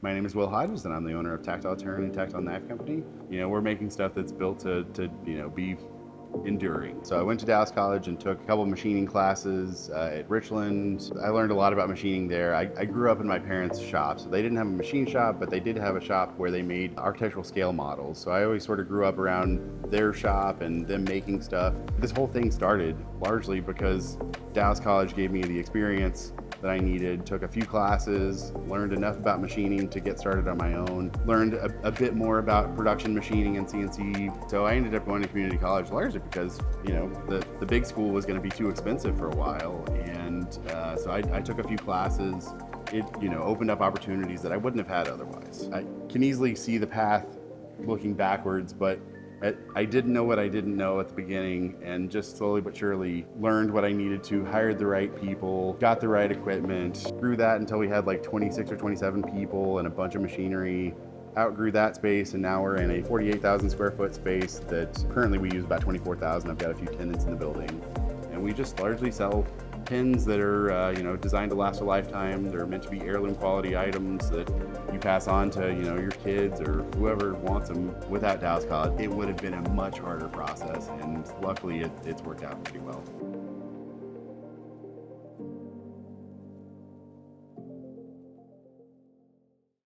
My name is Will Hodges, and I'm the owner of Tactile Turn and Tactile Knife Company. We're making stuff that's built to be enduring. So I went to Dallas College and took a couple of machining classes at Richland. I learned a lot about machining there. I grew up in my parents' shop, so they didn't have a machine shop, but they did have a shop where they made architectural scale models. So I always sort of grew up around their shop and them making stuff. This whole thing started largely because Dallas College gave me the experience that I needed, took a few classes, learned enough about machining to get started on my own, learned a bit more about production machining and CNC. So I ended up going to community college largely because, the big school was going to be too expensive for a while. And so I took a few classes. It, opened up opportunities that I wouldn't have had otherwise. I can easily see the path looking backwards, but I didn't know what I didn't know at the beginning, and just slowly but surely learned what I needed to, hired the right people, got the right equipment, grew that until we had like 26 or 27 people and a bunch of machinery, outgrew that space, and now we're in a 48,000 square foot space that currently we use about 24,000. I've got a few tenants in the building, and we just largely sell pins that are designed to last a lifetime. They're meant to be heirloom quality items that you pass on to your kids or whoever wants them. Without Dallas College, it would have been a much harder process, and luckily it's worked out pretty well.